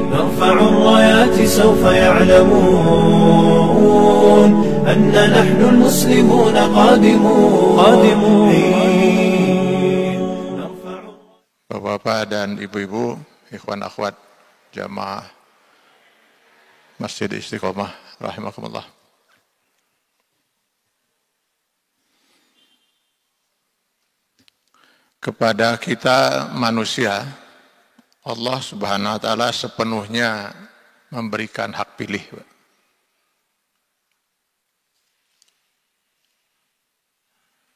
نرفع الرايات سوف يعلمون أن نحن المسلمون قادمون. Bapak-bapak dan ibu-ibu, ikhwan akhwat jamaah Masjid Istiqomah rahimakumullah. Kepada kita manusia, Allah Subhanahu wa taala sepenuhnya memberikan hak pilih.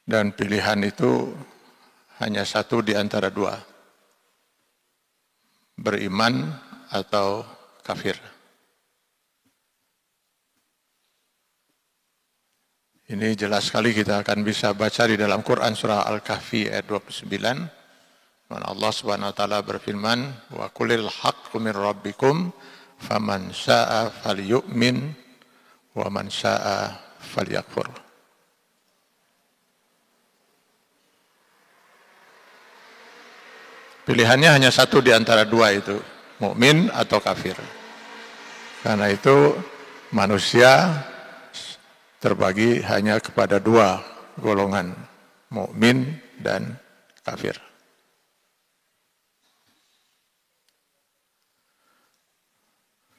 Dan pilihan itu hanya satu di antara dua. Beriman atau kafir. Ini jelas sekali kita akan bisa baca di dalam Quran surah Al-Kahfi ayat 29. Mana Allah Subhanahu wa taala berfirman, "Wa qulil haqqu min rabbikum faman syaa'a falyu'min wa man syaa'a falyakfur." Pilihannya hanya satu di antara dua itu, mukmin atau kafir. Karena itu manusia terbagi hanya kepada dua golongan, mukmin dan kafir.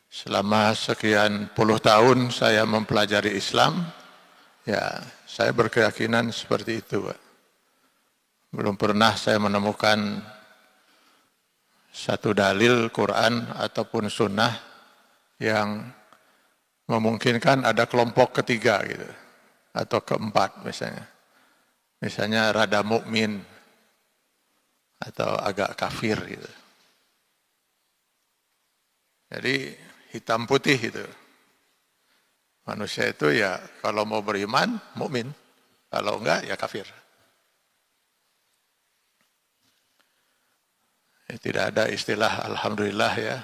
Selama sekian puluh tahun saya mempelajari Islam, ya saya berkeyakinan seperti itu, Pak. Belum pernah saya menemukan satu dalil Quran ataupun sunnah yang memungkinkan ada kelompok ketiga gitu, atau keempat misalnya rada mukmin atau agak kafir gitu. Jadi hitam putih itu. Manusia itu ya kalau mau beriman mukmin, kalau enggak ya kafir. Ya, tidak ada istilah alhamdulillah ya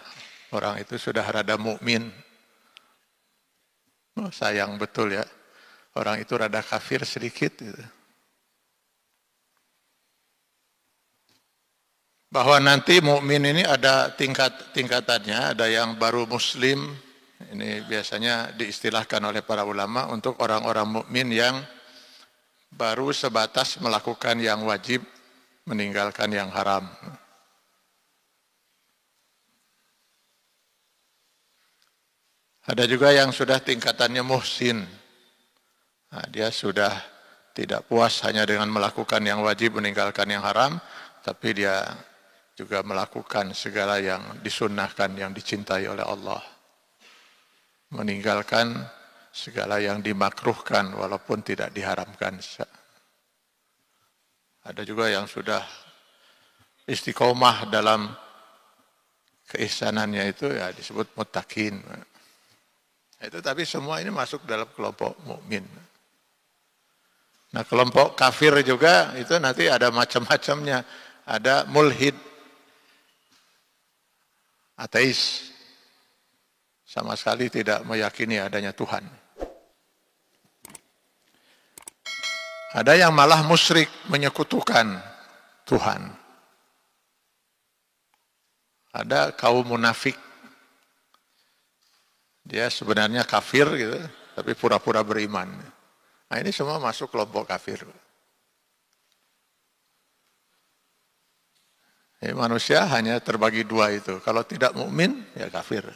orang itu sudah rada mukmin. Oh, sayang betul ya, orang itu rada kafir sedikit. Gitu. Bahwa nanti mukmin ini ada tingkatannya, ada yang baru muslim. Ini biasanya diistilahkan oleh para ulama untuk orang-orang mukmin yang baru sebatas melakukan yang wajib, meninggalkan yang haram. Ada juga yang sudah tingkatannya muhsin. Nah, dia sudah tidak puas hanya dengan melakukan yang wajib, meninggalkan yang haram, tapi dia juga melakukan segala yang disunnahkan, yang dicintai oleh Allah. Meninggalkan segala yang dimakruhkan walaupun tidak diharamkan. Ada juga yang sudah istiqomah dalam keihsanannya itu ya disebut muttaqin. Itu tapi semua ini masuk dalam kelompok mukmin. Nah, kelompok kafir juga itu nanti ada macam-macamnya. Ada mulhid, ateis, sama sekali tidak meyakini adanya Tuhan. Ada yang malah musyrik, menyekutukan Tuhan. Ada kaum munafik. Dia sebenarnya kafir gitu, tapi pura-pura beriman. Nah, ini semua masuk kelompok kafir. Jadi manusia hanya terbagi dua itu. Kalau tidak mukmin, ya kafir.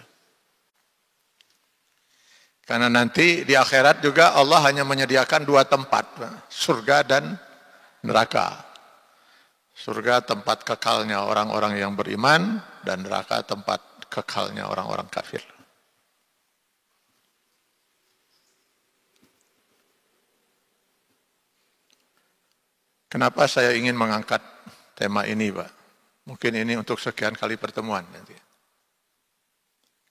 Karena nanti di akhirat juga Allah hanya menyediakan dua tempat, surga dan neraka. Surga tempat kekalnya orang-orang yang beriman, dan neraka tempat kekalnya orang-orang kafir. Kenapa saya ingin mengangkat tema ini, Pak? Mungkin ini untuk sekian kali pertemuan nanti.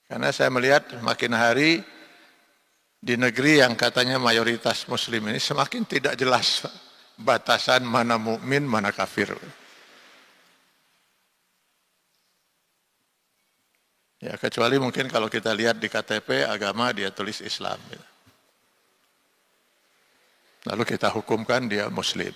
Karena saya melihat makin hari di negeri yang katanya mayoritas muslim ini semakin tidak jelas batasan mana mukmin, mana kafir. Ya, kecuali mungkin kalau kita lihat di KTP agama dia tulis Islam. Lalu kita hukumkan dia muslim.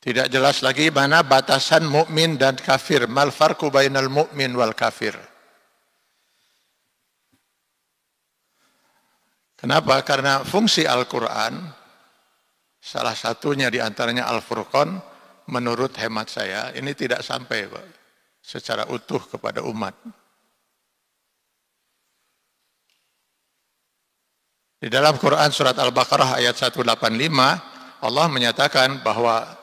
Tidak jelas lagi mana batasan mukmin dan kafir. Mal farqu bainal mu'min wal kafir. Kenapa? Karena fungsi Al-Quran, salah satunya di antaranya Al-Furqan, menurut hemat saya, ini tidak sampai Pak, secara utuh kepada umat. Di dalam Quran surat Al-Baqarah ayat 185, Allah menyatakan bahwa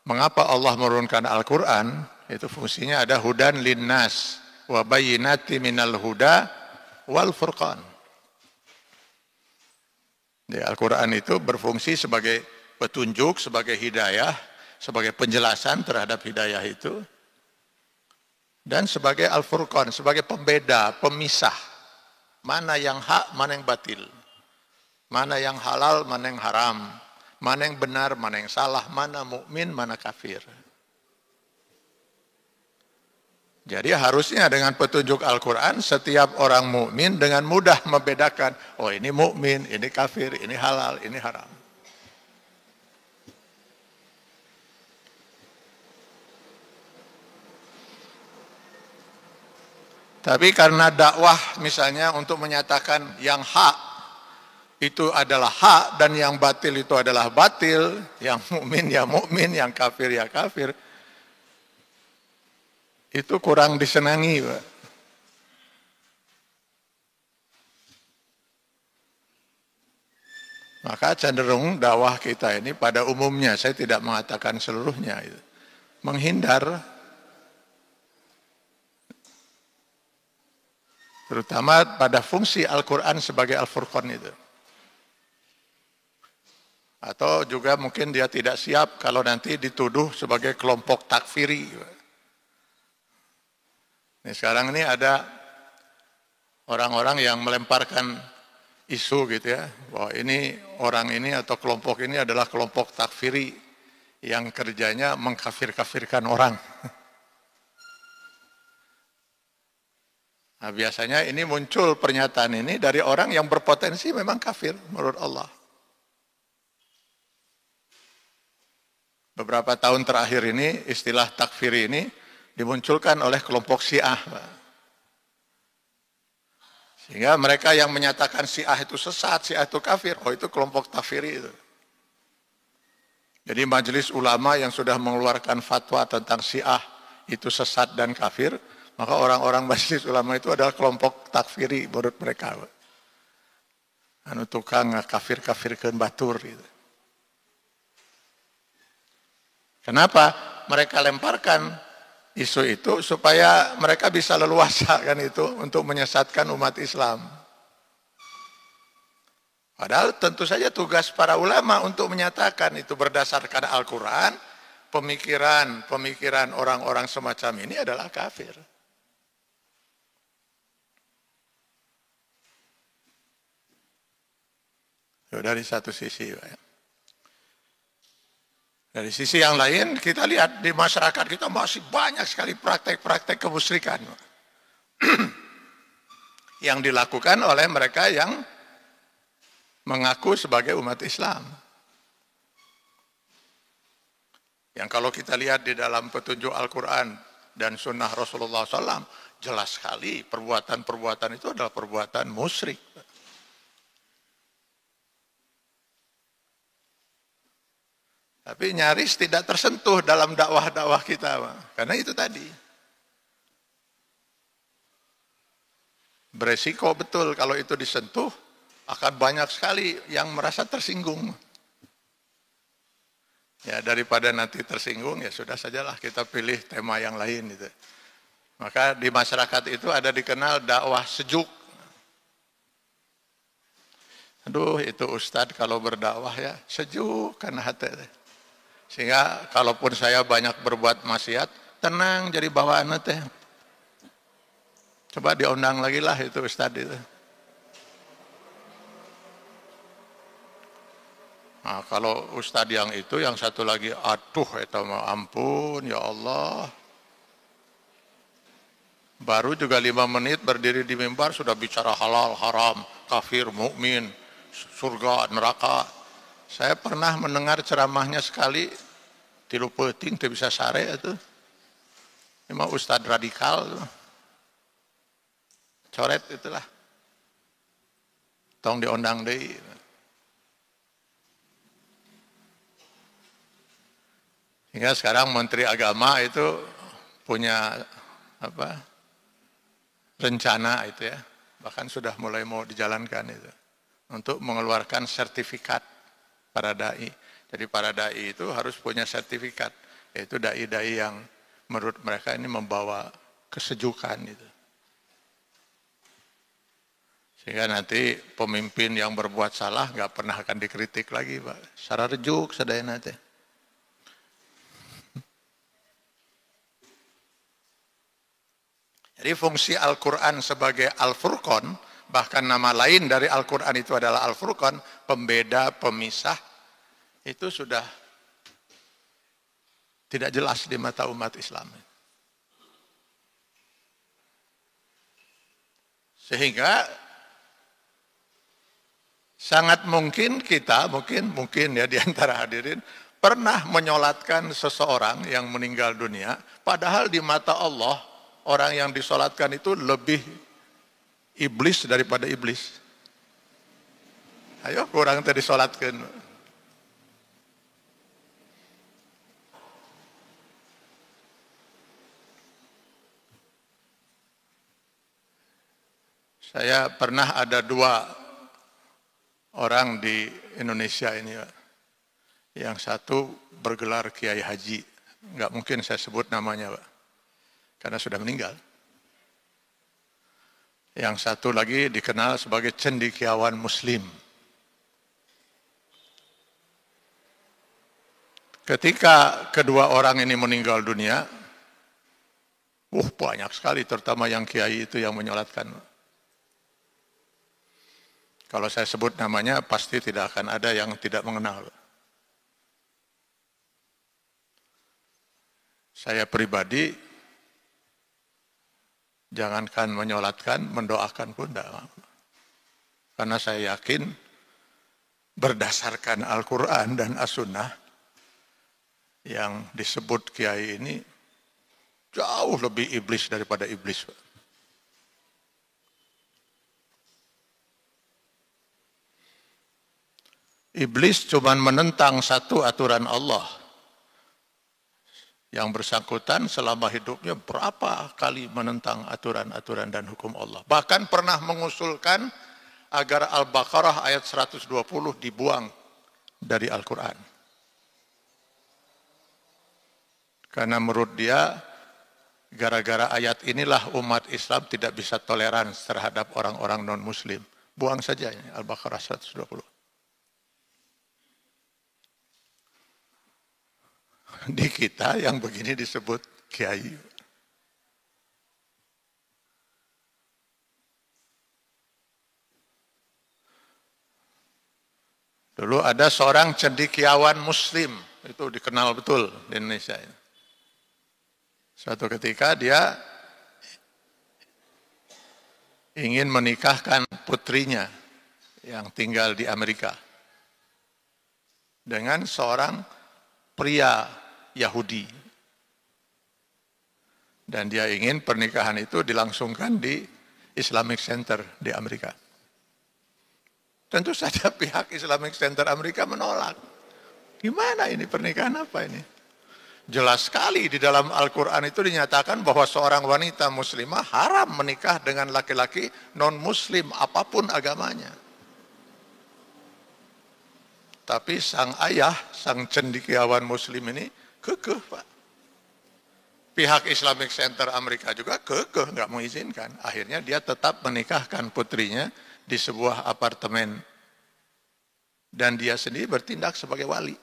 mengapa Allah menurunkan Al-Quran, itu fungsinya ada hudan linnas, wa bayyinati minal huda wal furqan. Al-Quran itu berfungsi sebagai petunjuk, sebagai hidayah, sebagai penjelasan terhadap hidayah itu, dan sebagai Al-Furqan, sebagai pembeda, pemisah. Mana yang hak, mana yang batil. Mana yang halal, mana yang haram. Mana yang benar, mana yang salah. Mana mukmin, mana kafir. Jadi harusnya dengan petunjuk Al-Quran, setiap orang mukmin dengan mudah membedakan, oh ini mukmin, ini kafir, ini halal, ini haram. Tapi karena dakwah misalnya untuk menyatakan yang hak itu adalah hak dan yang batil itu adalah batil, yang mukmin ya mukmin, yang kafir ya kafir, itu kurang disenangi, Pak. Maka cenderung dakwah kita ini pada umumnya, saya tidak mengatakan seluruhnya, menghindar, terutama pada fungsi Al-Quran sebagai Al-Furqan itu. Atau juga mungkin dia tidak siap kalau nanti dituduh sebagai kelompok takfiri. Ini sekarang ini ada orang-orang yang melemparkan isu gitu ya, bahwa ini orang ini atau kelompok ini adalah kelompok takfiri yang kerjanya mengkafir-kafirkan orang. Nah, biasanya ini muncul pernyataan ini dari orang yang berpotensi memang kafir menurut Allah. Beberapa tahun terakhir ini istilah takfiri ini dimunculkan oleh kelompok Syiah. Sehingga mereka yang menyatakan Syiah itu sesat, Syiah itu kafir, oh itu kelompok takfiri itu. Jadi majelis ulama yang sudah mengeluarkan fatwa tentang Syiah itu sesat dan kafir, maka orang-orang majelis ulama itu adalah kelompok takfiri menurut mereka. Anu tukang kafir-kafirkeun batur gitu. Kenapa mereka lemparkan isu itu? Supaya mereka bisa leluasa kan itu untuk menyesatkan umat Islam. Padahal tentu saja tugas para ulama untuk menyatakan itu berdasarkan Al-Quran, pemikiran orang-orang semacam ini adalah kafir. Dari satu sisi, Pak. Dari sisi yang lain, kita lihat di masyarakat kita masih banyak sekali praktek-praktek kemusyrikan yang dilakukan oleh mereka yang mengaku sebagai umat Islam. Yang kalau kita lihat di dalam petunjuk Al-Quran dan sunnah Rasulullah SAW, jelas sekali perbuatan-perbuatan itu adalah perbuatan musyrik. Tapi nyaris tidak tersentuh dalam dakwah-dakwah kita, karena itu tadi. Beresiko betul kalau itu disentuh, akan banyak sekali yang merasa tersinggung. Ya daripada nanti tersinggung, ya sudah sajalah kita pilih tema yang lain gitu. Maka di masyarakat itu ada dikenal dakwah sejuk. Aduh itu Ustadz kalau berdakwah ya sejuk kan hati. Sehingga kalaupun saya banyak berbuat maksiat, tenang jadi bawaan teh. Coba diundang lagi lah itu Ustadz itu. Nah kalau Ustadz yang itu, yang satu lagi, aduh itu ampun ya Allah. Baru juga 5 menit berdiri di mimbar sudah bicara halal, haram, kafir, mukmin, surga, neraka. Saya pernah mendengar ceramahnya sekali, tilu peuting teu bisa sare atuh. Ini mah ustad radikal. Coret itulah. Tong diondang deui. Hingga sekarang Menteri Agama itu punya rencana itu ya, bahkan sudah mulai mau dijalankan itu untuk mengeluarkan sertifikat para dai. Jadi para dai itu harus punya sertifikat, yaitu dai-dai yang menurut mereka ini membawa kesejukan itu. Sehingga nanti pemimpin yang berbuat salah nggak pernah akan dikritik lagi, Pak. Secara rejuk sadayana teh. Jadi fungsi Al-Quran sebagai Al-Furqan, bahkan nama lain dari Al-Quran itu adalah Al-Furqan, pembeda, pemisah, itu sudah tidak jelas di mata umat Islam. Sehingga sangat mungkin kita, mungkin ya di antara hadirin, pernah menyolatkan seseorang yang meninggal dunia, padahal di mata Allah, orang yang disolatkan itu lebih iblis daripada iblis. Ayo, kurang tadi disolatkan. Saya pernah ada 2 orang di Indonesia ini, Pak. Yang satu bergelar Kiai Haji. Enggak mungkin saya sebut namanya, Pak, karena sudah meninggal. Yang satu lagi dikenal sebagai cendekiawan Muslim. Ketika kedua orang ini meninggal dunia, banyak sekali, terutama yang kiai itu yang menyolatkan. Kalau saya sebut namanya, pasti tidak akan ada yang tidak mengenal. Saya pribadi, jangankan menyolatkan, mendoakan pun tidak. Karena saya yakin, berdasarkan Al-Quran dan As-Sunnah, yang disebut kiai ini, jauh lebih iblis daripada iblis. Iblis cuma menentang satu aturan Allah. Yang bersangkutan selama hidupnya berapa kali menentang aturan-aturan dan hukum Allah. Bahkan pernah mengusulkan agar Al-Baqarah ayat 120 dibuang dari Al-Quran. Karena menurut dia, gara-gara ayat inilah umat Islam tidak bisa toleransi terhadap orang-orang non-Muslim. Buang saja ini Al-Baqarah 120. Di kita yang begini disebut kiai. Dulu ada seorang cendekiawan Muslim, itu dikenal betul di Indonesia. Suatu ketika dia ingin menikahkan putrinya yang tinggal di Amerika dengan seorang pria Yahudi. Dan dia ingin pernikahan itu dilangsungkan di Islamic Center di Amerika. Tentu saja pihak Islamic Center Amerika menolak. Gimana ini, pernikahan apa ini? Jelas sekali di dalam Al-Quran itu dinyatakan bahwa seorang wanita muslimah haram menikah dengan laki-laki non-muslim apapun agamanya. Tapi sang ayah, sang cendekiawan Muslim ini kekeh, Pak. Pihak Islamic Center Amerika juga kekeh, nggak mengizinkan. Akhirnya dia tetap menikahkan putrinya di sebuah apartemen. Dan dia sendiri bertindak sebagai wali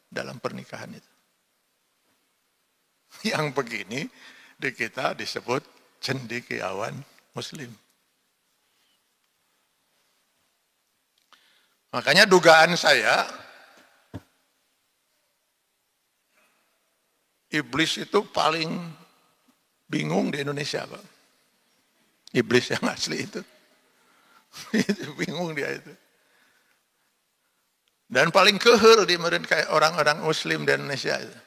dalam pernikahan itu. Yang begini di kita disebut cendekiawan Muslim. Makanya dugaan saya, iblis itu paling bingung di Indonesia, Pak. Iblis yang asli itu. Bingung dia itu. Dan paling kehel di kayak orang-orang Muslim di Indonesia itu.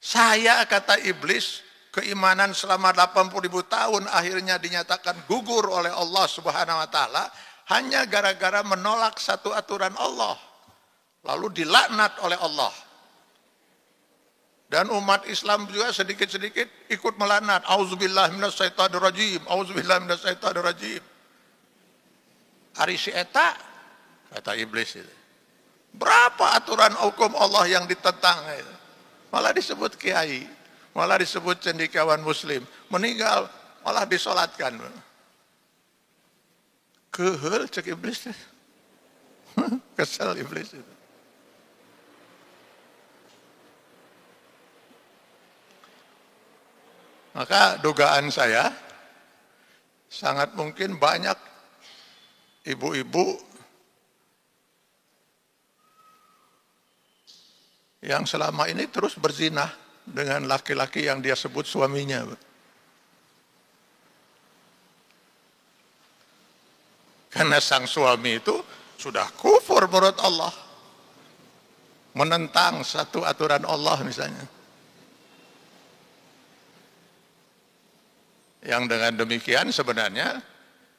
Saya, kata iblis, keimanan selama 80.000 tahun akhirnya dinyatakan gugur oleh Allah Subhanahu wa taala hanya gara-gara menolak satu aturan Allah. Lalu dilaknat oleh Allah. Dan umat Islam juga sedikit-sedikit ikut melaknat. Auzubillah minasyaitonirrajim, auzubillah minasyaitonirrajim. Ari si eta, kata iblis itu. Berapa aturan hukum Allah yang ditentang itu? Malah disebut kiai, malah disebut cendekiawan muslim. Meninggal, malah disolatkan. Kehel cek iblis. Kesel iblis itu. Maka dugaan saya, sangat mungkin banyak ibu-ibu yang selama ini terus berzina dengan laki-laki yang dia sebut suaminya. Karena sang suami itu sudah kufur menurut Allah. Menentang satu aturan Allah misalnya. Yang dengan demikian sebenarnya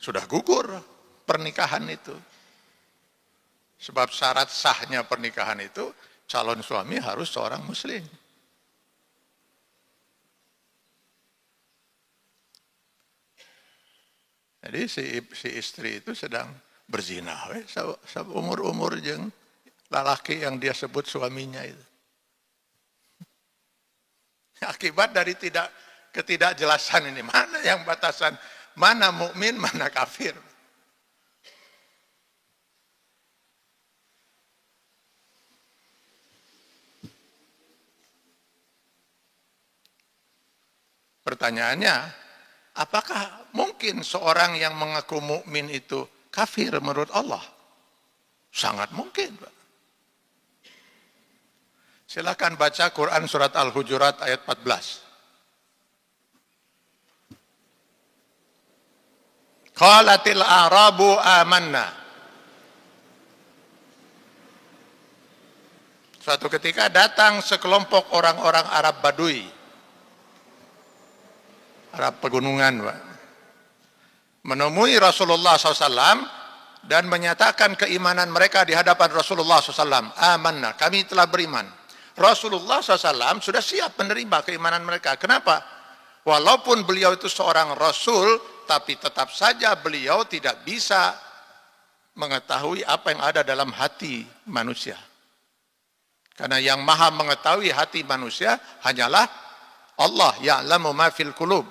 sudah gugur pernikahan itu. Sebab syarat sahnya pernikahan itu calon suami harus seorang muslim. Jadi si istri itu sedang berzina, umur-umur jeung lalaki yang dia sebut suaminya itu. Akibat dari ketidakjelasan ini, mana yang batasan, mana mukmin, mana kafir. Pertanyaannya, apakah mungkin seorang yang mengaku mukmin itu kafir menurut Allah? Sangat mungkin, Pak. Silakan baca Quran surat Al-Hujurat ayat 14. Qalatil a'rabu amanna. Suatu ketika datang sekelompok orang-orang Arab Badui, Arab pegunungan, Pak, menemui Rasulullah SAW dan menyatakan keimanan mereka di hadapan Rasulullah SAW. Amanna, kami telah beriman. Rasulullah SAW sudah siap menerima keimanan mereka. Kenapa? Walaupun beliau itu seorang Rasul, tapi tetap saja beliau tidak bisa mengetahui apa yang ada dalam hati manusia. Karena yang maha mengetahui hati manusia hanyalah Allah, ya'lamu ma fil qulub.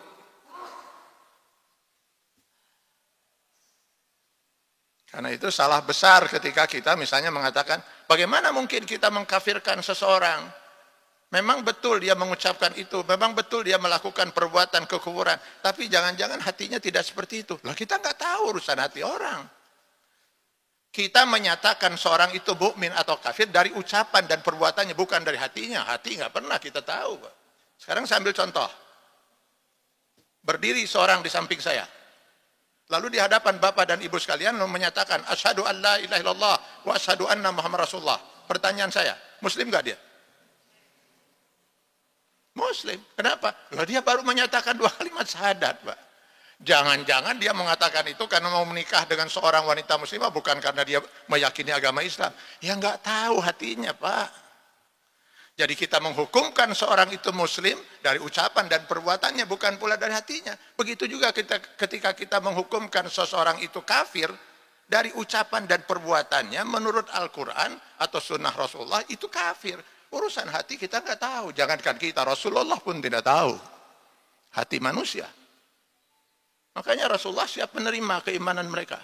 Karena itu salah besar ketika kita misalnya mengatakan, bagaimana mungkin kita mengkafirkan seseorang? Memang betul dia mengucapkan itu, memang betul dia melakukan perbuatan kekufuran, tapi jangan-jangan hatinya tidak seperti itu. Lah kita nggak tahu urusan hati orang. Kita menyatakan seorang itu mukmin atau kafir dari ucapan dan perbuatannya, bukan dari hatinya. Hati nggak pernah kita tahu, Pak. Sekarang saya ambil contoh. Berdiri seorang di samping saya. Lalu di hadapan Bapak dan Ibu sekalian menyatakan, asyhadu an la ilaha illallah wa asyhadu anna Muhammad Rasulullah. Pertanyaan saya, muslim nggak dia? Muslim. Kenapa? Lah dia baru menyatakan 2 kalimat syahadat, Pak. Jangan-jangan dia mengatakan itu karena mau menikah dengan seorang wanita muslimah, bukan karena dia meyakini agama Islam. Ya nggak tahu hatinya, Pak. Jadi kita menghukumkan seorang itu muslim dari ucapan dan perbuatannya, bukan pula dari hatinya. Begitu juga ketika kita menghukumkan seseorang itu kafir dari ucapan dan perbuatannya menurut Al-Quran atau sunnah Rasulullah, itu kafir. Urusan hati kita nggak tahu. Jangankan kita, Rasulullah pun tidak tahu hati manusia. Makanya Rasulullah siap menerima keimanan mereka.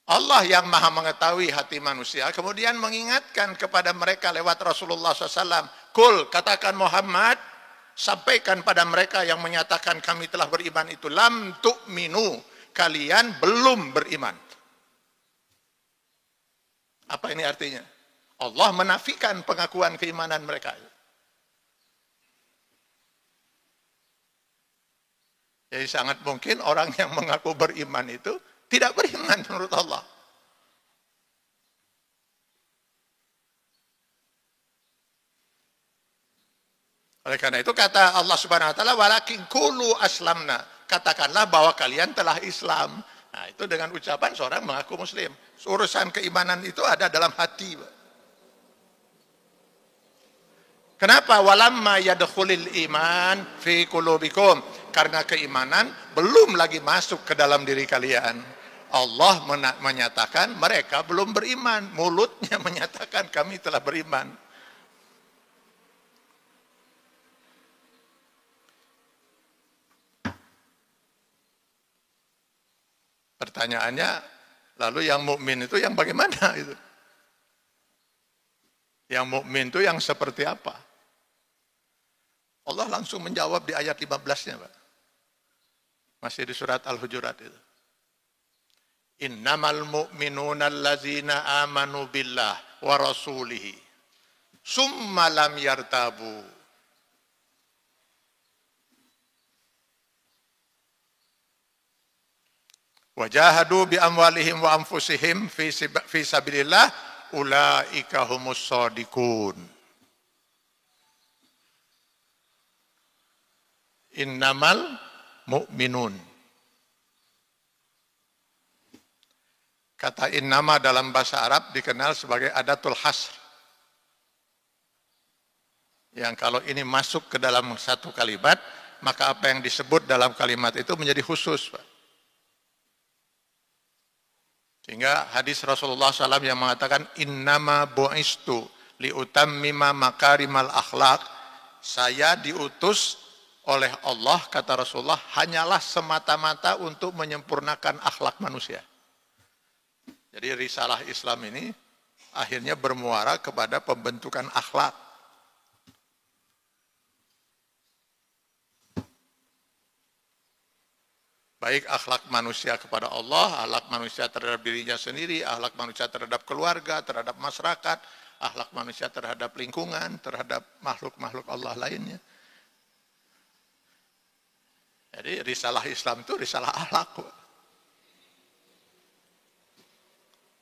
Allah yang maha mengetahui hati manusia kemudian mengingatkan kepada mereka lewat Rasulullah SAW. Kul, katakan Muhammad, sampaikan pada mereka yang menyatakan kami telah beriman itu, lam tu'minu, kalian belum beriman. Apa ini artinya? Allah menafikan pengakuan keimanan mereka. Jadi sangat mungkin orang yang mengaku beriman itu tidak beriman menurut Allah. Oleh karena itu kata Allah Subhanahu wa taala, walakin qulu aslamna. Katakanlah bahwa kalian telah Islam. Nah, itu dengan ucapan seorang mengaku muslim. Urusan keimanan itu ada dalam hati. Kenapa? Walamma yadkhulul iman fi qulubikum. Karena keimanan belum lagi masuk ke dalam diri kalian. Allah menyatakan mereka belum beriman. Mulutnya menyatakan kami telah beriman. Pertanyaannya, lalu yang mukmin itu yang bagaimana itu? Yang mukmin itu yang seperti apa? Allah langsung menjawab di ayat 15-nya, Pak. Masih di surat Al-Hujurat itu. Innamal mu'minuna allazina amanu billah wa rasulihi summa lam yartabu. Wajahadu bi amwalihim wa anfusihim fi sabilillah ulaika humus shadiqun. Innamal mu'minun. Kata innama dalam bahasa Arab dikenal sebagai adatul hasr. Yang kalau ini masuk ke dalam satu kalimat, maka apa yang disebut dalam kalimat itu menjadi khusus, Pak. Sehingga hadis Rasulullah SAW yang mengatakan innama bu'istu liutammima makarimal akhlak. Saya diutus oleh Allah, kata Rasulullah, hanyalah semata-mata untuk menyempurnakan akhlak manusia. Jadi risalah Islam ini akhirnya bermuara kepada pembentukan akhlak. Baik akhlak manusia kepada Allah, akhlak manusia terhadap dirinya sendiri, akhlak manusia terhadap keluarga, terhadap masyarakat, akhlak manusia terhadap lingkungan, terhadap makhluk-makhluk Allah lainnya. Jadi risalah Islam itu risalah akhlak.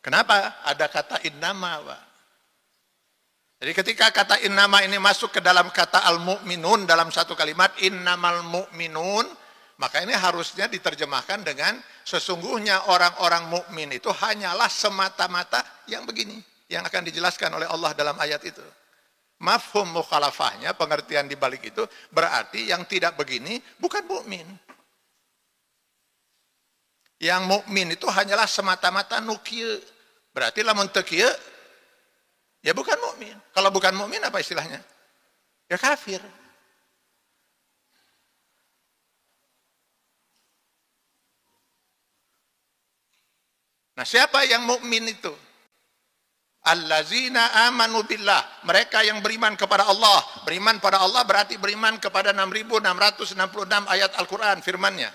Kenapa ada kata innama, Pak? Jadi ketika kata innama ini masuk ke dalam kata al-mu'minun dalam satu kalimat, innamal mu'minun, maka ini harusnya diterjemahkan dengan sesungguhnya orang-orang mukmin itu hanyalah semata-mata yang begini, yang akan dijelaskan oleh Allah dalam ayat itu. Mafhum mukhalafahnya, pengertian di balik itu berarti yang tidak begini bukan mukmin. Yang mukmin itu hanyalah semata-mata nukiye. Berarti lamun tekiye ya bukan mukmin. Kalau bukan mukmin apa istilahnya? Ya kafir. Nah, siapa yang mukmin itu? Allazina amanu billah, mereka yang beriman kepada Allah. Beriman pada Allah berarti beriman kepada 6666 ayat Al-Qur'an firman-Nya.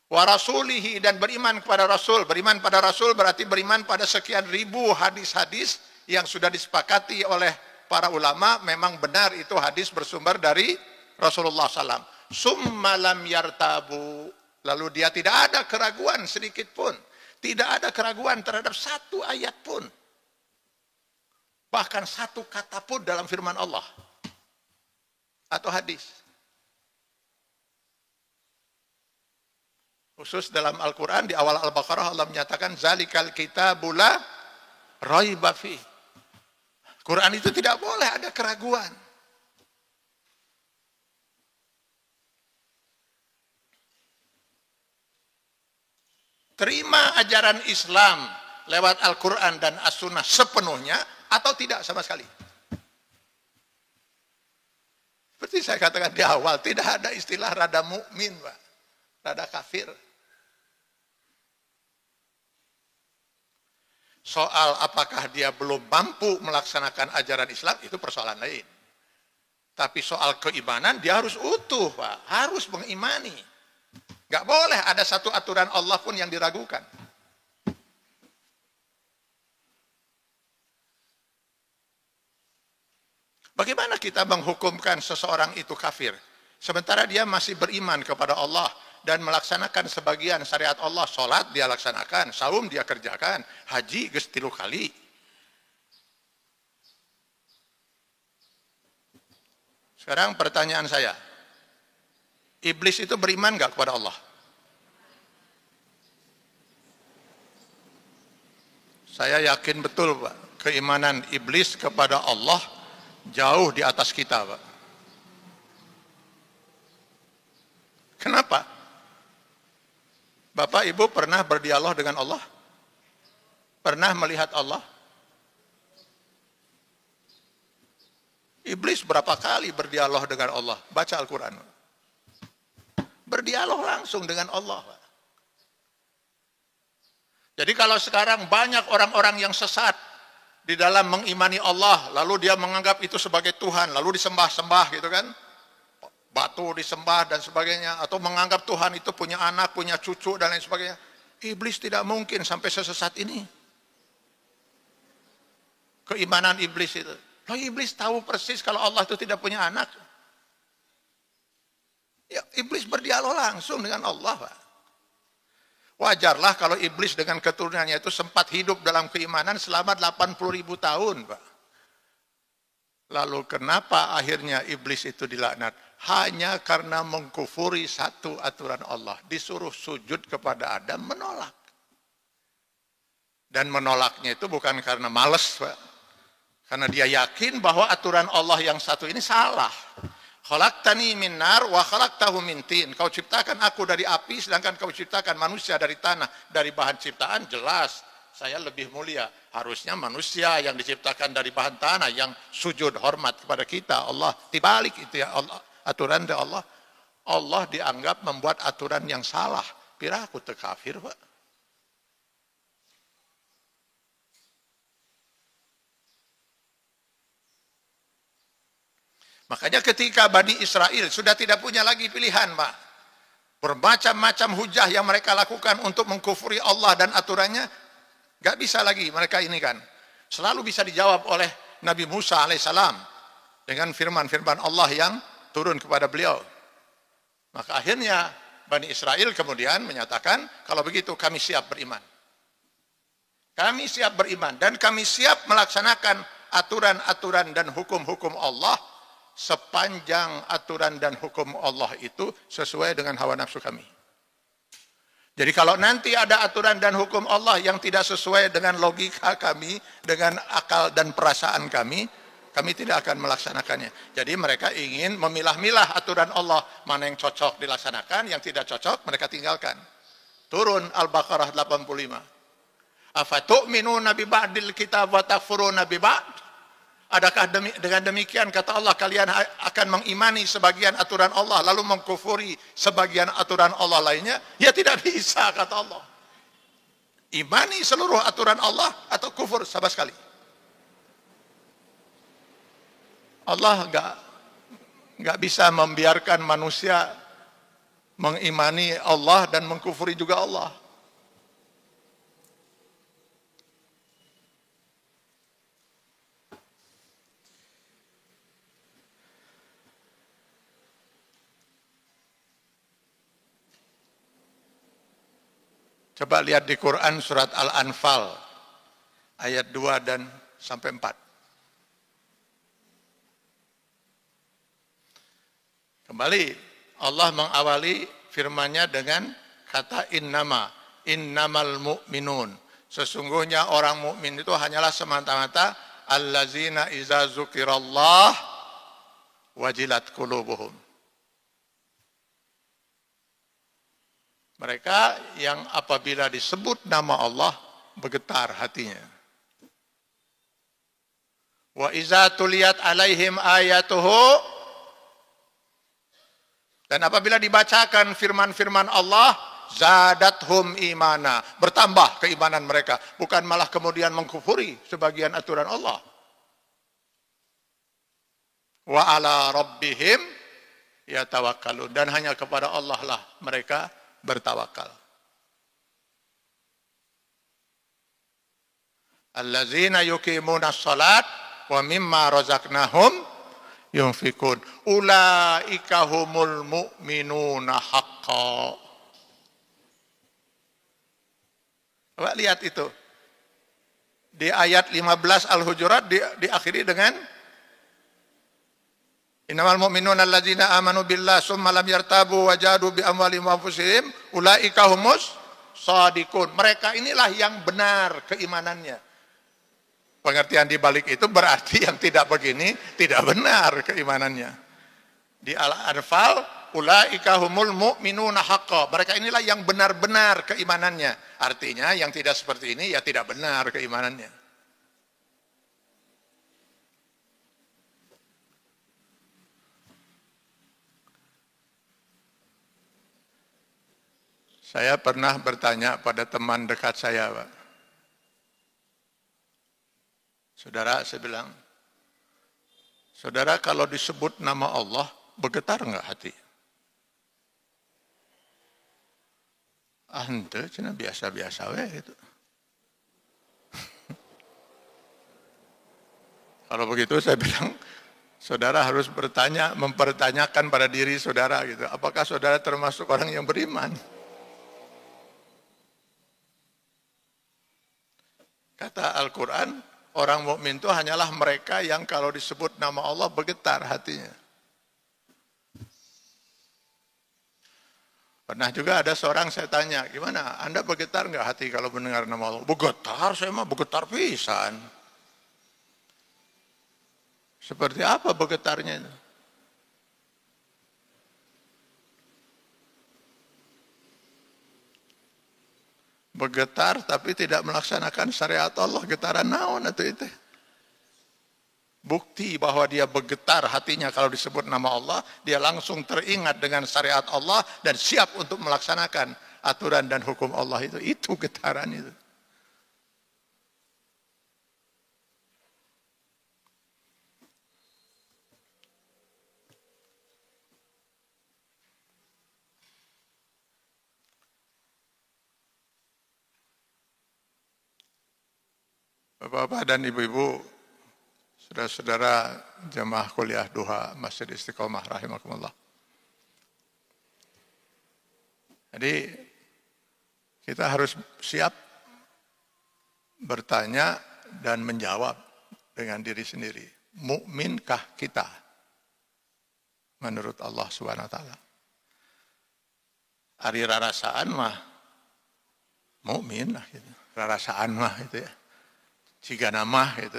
Wa rasulihi, dan beriman kepada Rasul. Beriman pada Rasul berarti beriman pada sekian ribu hadis-hadis yang sudah disepakati oleh para ulama memang benar itu hadis bersumber dari Rasulullah SAW. Summa lam yartabu, lalu dia tidak ada keraguan sedikit pun, tidak ada keraguan terhadap satu ayat pun, bahkan satu kata pun dalam firman Allah atau hadis. Khusus dalam Al-Quran di awal Al-Baqarah Allah menyatakan zalikal kitabul la raiba fi. Quran itu tidak boleh ada keraguan. Terima ajaran Islam lewat Al-Quran dan As-Sunnah sepenuhnya atau tidak sama sekali. Seperti saya katakan di awal, tidak ada istilah rada mukmin, Pak, rada kafir. Soal apakah dia belum mampu melaksanakan ajaran Islam itu persoalan lain. Tapi soal keimanan dia harus utuh, Pak, harus mengimani. Gak boleh ada satu aturan Allah pun yang diragukan. Bagaimana kita menghukumkan seseorang itu kafir? Sementara dia masih beriman kepada Allah dan melaksanakan sebagian syariat Allah. Sholat dia laksanakan, saum dia kerjakan, haji geus 3 kali. Sekarang pertanyaan saya, iblis itu beriman nggak kepada Allah? Saya yakin betul, Pak, keimanan iblis kepada Allah jauh di atas kita, Pak. Kenapa? Bapak Ibu pernah berdialog dengan Allah? Pernah melihat Allah? Iblis berapa kali berdialog dengan Allah? Baca Al-Quran. Berdialog langsung dengan Allah. Jadi kalau sekarang banyak orang-orang yang sesat di dalam mengimani Allah, lalu dia menganggap itu sebagai Tuhan, lalu disembah-sembah gitu kan, batu disembah dan sebagainya, atau menganggap Tuhan itu punya anak, punya cucu dan lain sebagainya. Iblis tidak mungkin sampai sesat ini. Keimanan iblis itu. Loh, iblis tahu persis kalau Allah itu tidak punya anak. Ya, iblis berdialog langsung dengan Allah, Pak. Wajarlah kalau iblis dengan keturunannya itu sempat hidup dalam keimanan selama 80.000 tahun, Pak. Lalu kenapa akhirnya iblis itu dilaknat? Hanya karena mengkufuri satu aturan Allah. Disuruh sujud kepada Adam, menolak. Dan menolaknya itu bukan karena malas, Pak. Karena dia yakin bahwa aturan Allah yang satu ini salah. Khalaqtani min nar wa khalaqtahu min tin. Kau ciptakan aku dari api, sedangkan kau ciptakan manusia dari tanah. Dari bahan ciptaan jelas saya lebih mulia. Harusnya manusia yang diciptakan dari bahan tanah yang sujud hormat kepada kita. Allah dibalik itu ya Allah, aturan dari Allah. Allah dianggap membuat aturan yang salah. Pira aku teu kafir, Pak. Makanya ketika Bani Israel sudah tidak punya lagi pilihan, Pak. Bermacam-macam hujah yang mereka lakukan untuk mengkufuri Allah dan aturannya, gak bisa lagi mereka ini kan. Selalu bisa dijawab oleh Nabi Musa alaihissalam dengan firman-firman Allah yang turun kepada beliau. Maka akhirnya Bani Israel kemudian menyatakan, kalau begitu kami siap beriman. Kami siap beriman dan kami siap melaksanakan aturan-aturan dan hukum-hukum Allah sepanjang aturan dan hukum Allah itu sesuai dengan hawa nafsu kami. Jadi kalau nanti ada aturan dan hukum Allah yang tidak sesuai dengan logika kami, dengan akal dan perasaan kami tidak akan melaksanakannya. Jadi mereka ingin memilah-milah aturan Allah, mana yang cocok dilaksanakan, yang tidak cocok mereka tinggalkan. Turun Al-Baqarah 85. Afatu'minuna bi ba'dil kitab wa takfuruna bi ba'd? Adakah dengan demikian kata Allah kalian akan mengimani sebagian aturan Allah lalu mengkufuri sebagian aturan Allah lainnya? Ya tidak bisa kata Allah. Imani seluruh aturan Allah atau kufur sama sekali. Allah nggak bisa membiarkan manusia mengimani Allah dan mengkufuri juga Allah. Coba lihat di Quran surat Al-Anfal ayat 2 dan sampai 4. Kembali Allah mengawali firman-Nya dengan kata innamal mu'minun. Sesungguhnya orang mukmin itu hanyalah semata-mata allazina iza dzukirallah wajilat qulubuhum. Mereka yang apabila disebut nama Allah bergetar hatinya. Wa iza tuliyat alaihim ayatuhu, dan apabila dibacakan firman-firman Allah zadathum imana, bertambah keimanan mereka, bukan malah kemudian mengkufuri sebagian aturan Allah. Wa ala rabbihim yatawakkalun, dan hanya kepada Allah lah mereka bertawakal. Allazina yuqimuna shalat wa mimma razaqnahum yunfikun. Ulaika humul mu'minuna haqqan. Coba lihat itu. Di ayat 15 Al-Hujurat diakhiri dengan Innamal mu'minuna alladzina amanu billah summa lam yartabu wa jahadu bi amwalihim wa anfusihim ulaika humus shadiqun. Mereka inilah yang benar keimanannya. Pengertian di balik itu berarti yang tidak begini tidak benar keimanannya. Di Al-Anfal ulaika humul mu'minuna haqqan. Mereka inilah yang benar-benar keimanannya. Artinya yang tidak seperti ini ya tidak benar keimanannya. Saya pernah bertanya pada teman dekat saya, Pak. Saudara, saya bilang, saudara kalau disebut nama Allah, bergetar enggak hati? Ente cina biasa-biasa gitu. Kalau begitu saya bilang, saudara harus mempertanyakan pada diri saudara gitu. Apakah saudara termasuk orang yang beriman? Kata Al-Quran, orang mukmin itu hanyalah mereka yang kalau disebut nama Allah bergetar hatinya. Pernah juga ada seorang saya tanya, gimana? Anda bergetar nggak hati kalau mendengar nama Allah? Bergetar, saya mah bergetar pisan. Seperti apa bergetarnya itu? Bergetar tapi tidak melaksanakan syariat Allah, getaran naon atau itu. Bukti bahwa dia bergetar hatinya kalau disebut nama Allah, dia langsung teringat dengan syariat Allah dan siap untuk melaksanakan aturan dan hukum Allah itu getaran itu. Bapak-bapak dan ibu-ibu, saudara-saudara jamaah kuliah duha Masjid Istiqomah rahimakumullah. Jadi kita harus siap bertanya dan menjawab dengan diri sendiri. Mukminkah kita menurut Allah Subhanahu wa taala? Ari rarasaan mah mukmin lah gitu. Rarasaan mah itu ya. Jika nama itu.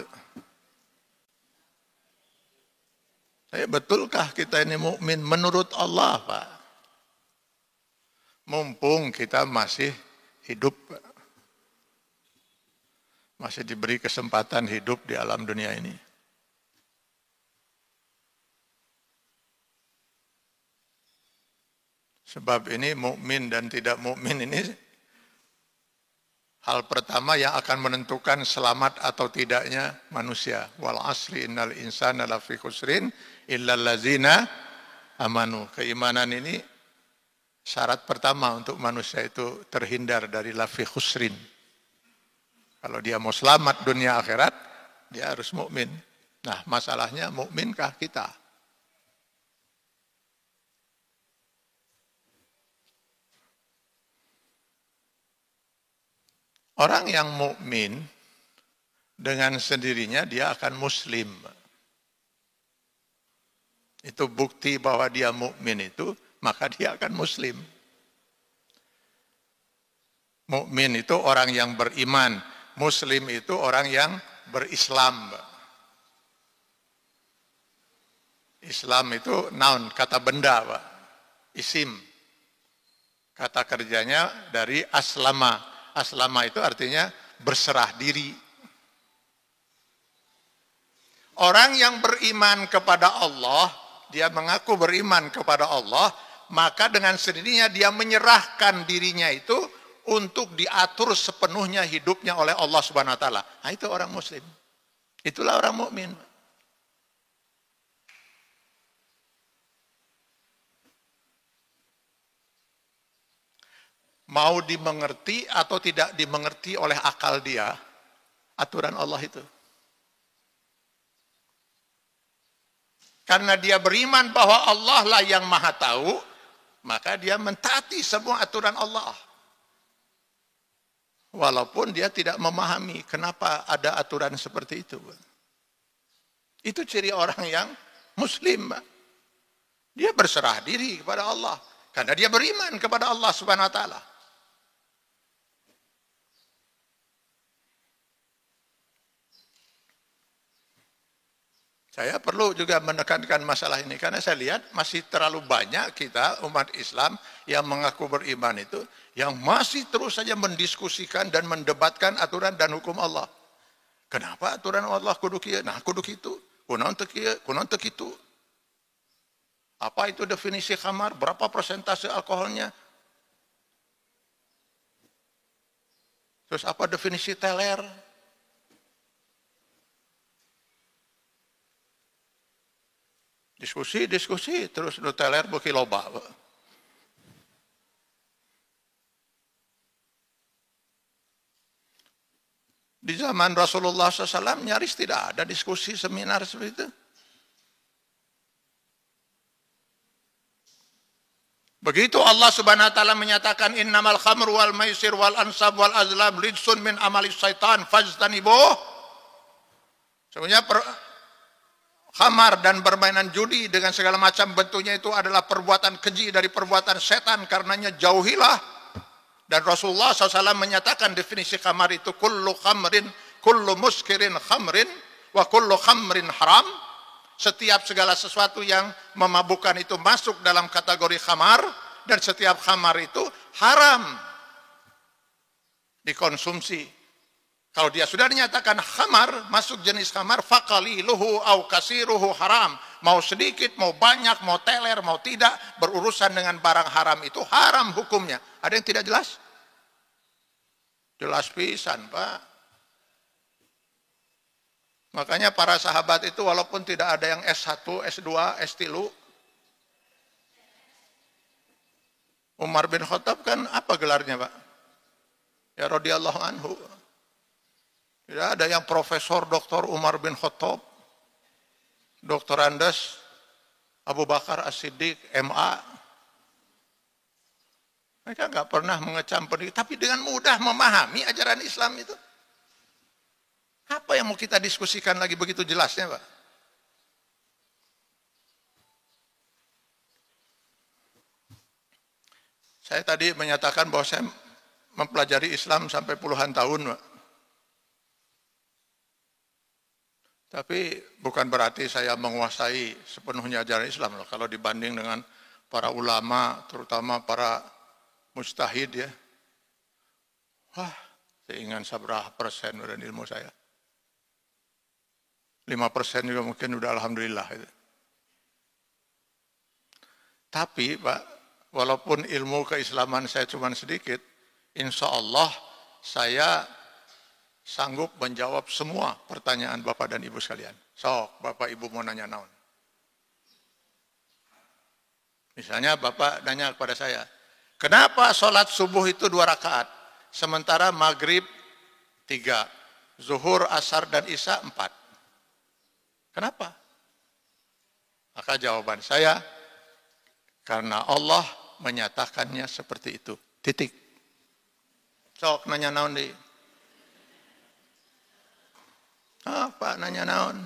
Tapi betulkah kita ini mukmin menurut Allah, Pak? Mumpung kita masih hidup, masih diberi kesempatan hidup di alam dunia ini. Sebab ini mukmin dan tidak mukmin ini hal pertama yang akan menentukan selamat atau tidaknya manusia. Wal asri innal insana lafi khusrin illal ladzina amanu. Keimanan ini syarat pertama untuk manusia itu terhindar dari lafi khusrin. Kalau dia mau selamat dunia akhirat, dia harus mukmin. Nah, masalahnya mukminkah kita? Orang yang mukmin dengan sendirinya dia akan muslim. Itu bukti bahwa dia mukmin itu, maka dia akan muslim. Mukmin itu orang yang beriman, muslim itu orang yang berislam. Islam itu noun, kata benda, Pak. Isim. Kata kerjanya dari aslama. Aslama itu artinya berserah diri. Orang yang beriman kepada Allah, dia mengaku beriman kepada Allah, maka dengan sendirinya dia menyerahkan dirinya itu untuk diatur sepenuhnya hidupnya oleh Allah Subhanahu wa taala. Nah, itu orang muslim. Itulah orang mukmin. Mau dimengerti atau tidak dimengerti oleh akal dia, aturan Allah itu. Karena dia beriman bahwa Allah lah yang maha tahu, maka dia mentaati semua aturan Allah. Walaupun dia tidak memahami kenapa ada aturan seperti itu. Itu ciri orang yang muslim. Dia berserah diri kepada Allah. Karena dia beriman kepada Allah Subhanahu wa ta'ala. Saya perlu juga menekankan masalah ini karena saya lihat masih terlalu banyak kita umat Islam yang mengaku beriman itu yang masih terus saja mendiskusikan dan mendebatkan aturan dan hukum Allah. Kenapa aturan Allah kudu kieu? Nah kudu kitu. Kunaon teu kieu? Kunaon teu kitu? Apa itu definisi khamar? Berapa persentase alkoholnya? Terus apa definisi teler? Diskusi, terus nu teler beuki loba. Di zaman Rasulullah SAW nyaris tidak ada diskusi seminar seperti itu. Begitu Allah Subhanahu wa taala menyatakan innamal khamru wal maisir wal ansab wal azlam rijsun min amali syaitan fajtanibuh. Sebenarnya khamar dan permainan judi dengan segala macam bentuknya itu adalah perbuatan keji dari perbuatan setan, karenanya jauhilah. Dan Rasulullah SAW menyatakan definisi khamar itu kullu khamrin, kullu muskirin khamrin, wa kullu khamrin haram. Setiap segala sesuatu yang memabukkan itu masuk dalam kategori khamar, dan setiap khamar itu haram dikonsumsi. Kalau dia sudah dinyatakan khamar, masuk jenis khamar, faqaliluhu au kasiruhu haram. Mau sedikit, mau banyak, mau teler, mau tidak, berurusan dengan barang haram itu haram hukumnya. Ada yang tidak jelas? Jelas pisan, Pak. Makanya para sahabat itu walaupun tidak ada yang S1, S2, S3, Umar bin Khattab kan apa gelarnya, Pak? Ya radhiyallahu anhu. Tidak ada yang Profesor Dr. Umar bin Khattab, Dr. Andes, Abu Bakar As-Siddiq, MA. Mereka nggak pernah mengecam pendidik, tapi dengan mudah memahami ajaran Islam itu. Apa yang mau kita diskusikan lagi begitu jelasnya, Pak? Saya tadi menyatakan bahwa saya mempelajari Islam sampai puluhan tahun, Pak. Tapi bukan berarti saya menguasai sepenuhnya ajaran Islam loh. Kalau dibanding dengan para ulama, terutama para mujtahid ya. Wah, seingat seberapa persen udah ilmu saya. 5% juga mungkin udah alhamdulillah. Itu. Tapi Pak, walaupun ilmu keislaman saya cuma sedikit, insya Allah saya sanggup menjawab semua pertanyaan Bapak dan Ibu sekalian. Sok, Bapak Ibu mau nanya naon? Misalnya Bapak nanya kepada saya, kenapa sholat subuh itu 2 rakaat, sementara maghrib 3, zuhur, asar, dan isya 4? Kenapa? Maka jawaban saya, karena Allah menyatakannya seperti itu. Titik. Sok nanya naon di. Apa nanya naon?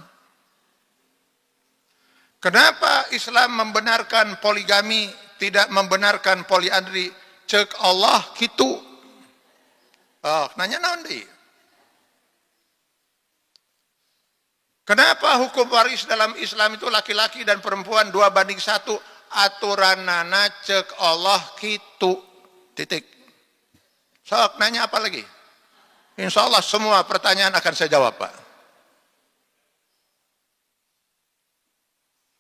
Kenapa Islam membenarkan poligami, tidak membenarkan poliandri? Cek Allah gitu. Oh, nanya naon di. Kenapa hukum waris dalam Islam itu laki-laki dan perempuan 2:1? Aturan nana cek Allah gitu. Titik. Sok nanya apa lagi? Insya Allah semua pertanyaan akan saya jawab, Pak.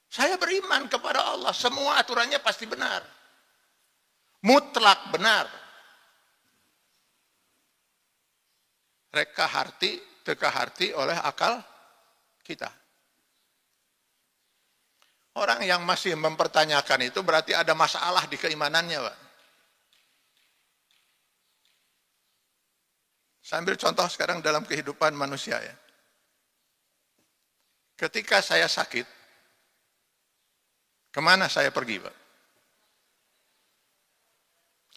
Saya beriman kepada Allah, semua aturannya pasti benar. Mutlak benar. Reka harti, teka harti oleh akal kita. Orang yang masih mempertanyakan itu berarti ada masalah di keimanannya, Pak. Saya ambil contoh sekarang dalam kehidupan manusia ya. Ketika saya sakit, kemana saya pergi, Pak?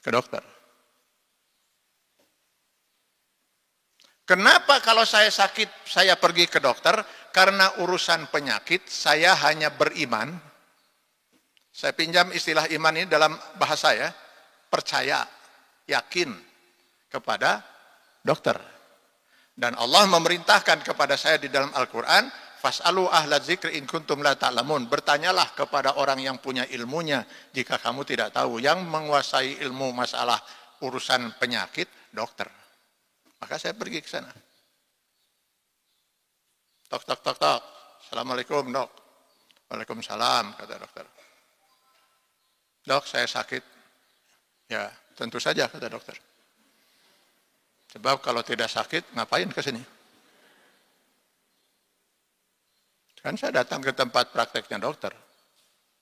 Ke dokter. Kenapa kalau saya sakit, saya pergi ke dokter? Karena urusan penyakit, saya hanya beriman. Saya pinjam istilah iman ini dalam bahasa ya. Percaya, yakin kepada dokter. Dan Allah memerintahkan kepada saya di dalam Al-Quran, fas'alu ahla dzikri in kuntum la ta'lamun. Bertanyalah kepada orang yang punya ilmunya jika kamu tidak tahu. Yang menguasai ilmu masalah urusan penyakit, dokter. Maka saya pergi ke sana. Tok, tok, tok, tok. Assalamualaikum, dok. Waalaikumsalam, kata dokter. Dok, saya sakit. Ya, tentu saja, kata dokter. Sebab kalau tidak sakit, ngapain ke sini? Kan saya datang ke tempat prakteknya dokter.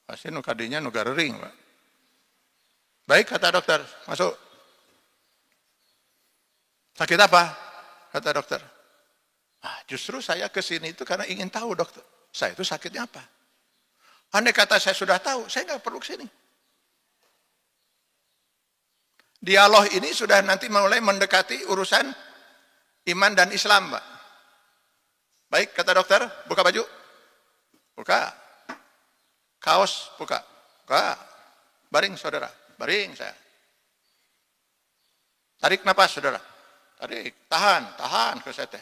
Pasti nukadinya nugar ring, Pak. Baik, kata dokter, masuk. Sakit apa? Kata dokter. Justru saya ke sini itu karena ingin tahu, dokter. Saya itu sakitnya apa? Andai kata saya sudah tahu, saya nggak perlu ke sini. Dialog ini sudah nanti mulai mendekati urusan iman dan Islam, Pak. Baik, kata dokter, buka baju. Buka. Kaos, buka. Buka. Baring, saudara. Baring saya. Tarik napas, saudara. Tarik. Tahan ke saya teh.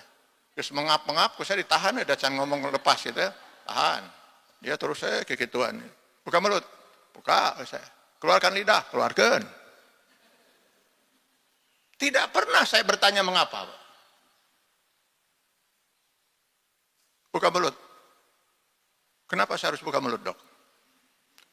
Terus mengap-mengap, saya ditahan, ada can ngomong lepas gitu ya. Tahan. Dia terus saya kekituan. Buka mulut. Buka saya. Keluarkan lidah, keluarkan. Tidak pernah saya bertanya mengapa, Pak. Buka mulut. Kenapa saya harus buka mulut, dok?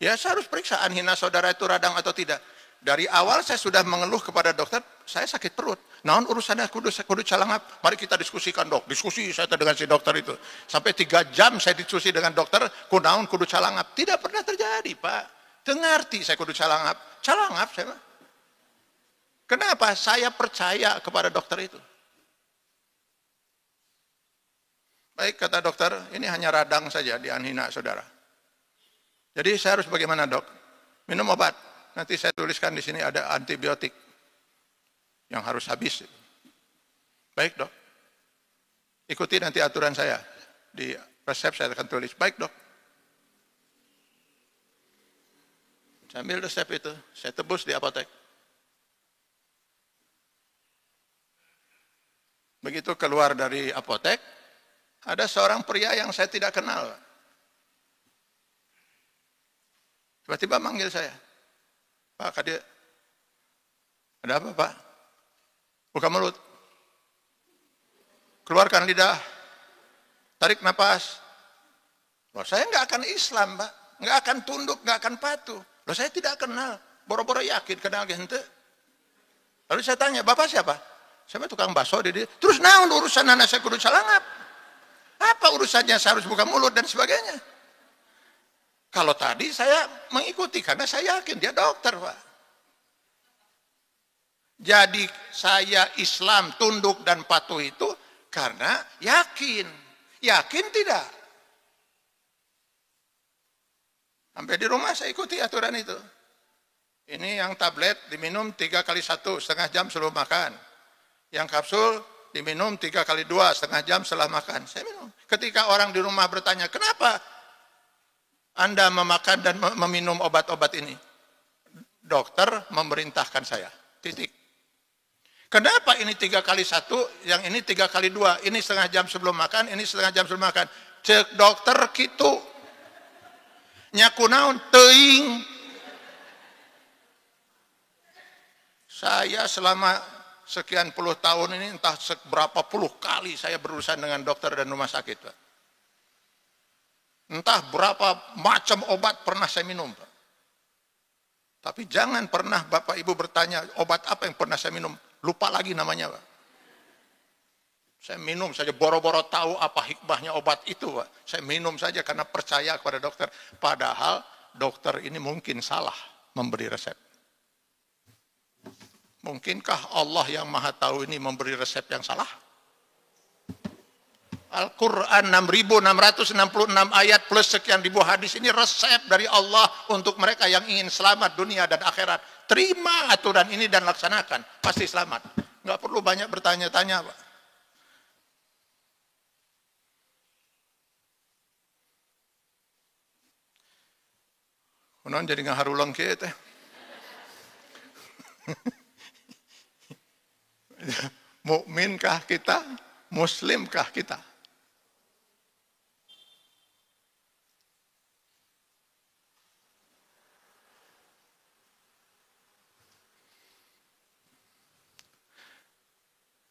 Ya, saya harus periksa anhina saudara itu radang atau tidak. Dari awal saya sudah mengeluh kepada dokter, saya sakit perut. Naon urusannya kudu calangap. Mari kita diskusikan, dok. Diskusi saya dengan si dokter itu. Sampai 3 jam saya diskusi dengan dokter, kunaon kudu calangap. Tidak pernah terjadi, Pak. Tengarti saya kudu calangap. Calangap saya. Kenapa? Saya percaya kepada dokter itu. Baik, kata dokter, ini hanya radang saja di anhina saudara. Jadi saya harus bagaimana, dok? Minum obat. Nanti saya tuliskan di sini ada antibiotik yang harus habis. Baik, dok. Ikuti nanti aturan saya. Di resep saya akan tulis. Baik, dok. Saya ambil resep itu, saya tebus di apotek. Begitu keluar dari apotek, ada seorang pria yang saya tidak kenal. Tiba-tiba manggil saya. Pak, Kadir, ada apa, Pak? Buka mulut. Keluarkan lidah. Tarik napas. Loh, saya nggak akan Islam, Pak. Nggak akan tunduk, nggak akan patuh. Loh, saya tidak kenal. Boro-boro yakin kenal gente. Lalu saya tanya, Bapak siapa? Saya tukang bakso di dia. Terus naon urusan anak saya kudu calangap? Apa urusannya saya harus buka mulut dan sebagainya? Kalau tadi saya mengikuti karena saya yakin dia dokter, Pak. Jadi saya Islam tunduk dan patuh itu karena yakin. Yakin tidak? Sampai di rumah saya ikuti aturan itu. Ini yang tablet diminum 3 kali 1 setengah jam sebelum makan. Yang kapsul diminum 3 kali 2 setengah jam setelah makan. Saya minum. Ketika orang di rumah bertanya, kenapa Anda memakan dan meminum obat-obat ini? Dokter memerintahkan saya. Titik. Kenapa ini 3 kali 1, yang ini 3 kali 2, ini setengah jam sebelum makan, ini setengah jam sebelum makan. Cek dokter gitu. Nyakunaun teuing. Saya selama sekian puluh tahun ini entah seberapa puluh kali saya berurusan dengan dokter dan rumah sakit, Pak. Entah berapa macam obat pernah saya minum, Pak. Tapi jangan pernah Bapak Ibu bertanya obat apa yang pernah saya minum. Lupa lagi namanya, Pak. Saya minum saja, boro-boro tahu apa hikmahnya obat itu, Pak. Saya minum saja karena percaya kepada dokter. Padahal dokter ini mungkin salah memberi resep. Mungkinkah Allah yang maha tahu ini memberi resep yang salah? Al-Quran 6.666 ayat plus sekian ribu hadis ini resep dari Allah untuk mereka yang ingin selamat dunia dan akhirat. Terima aturan ini dan laksanakan, pasti selamat. Nggak perlu banyak bertanya-tanya, Pak. Non jadi ngaharulang kieu teh. Mukminkah kita? Muslimkah kita?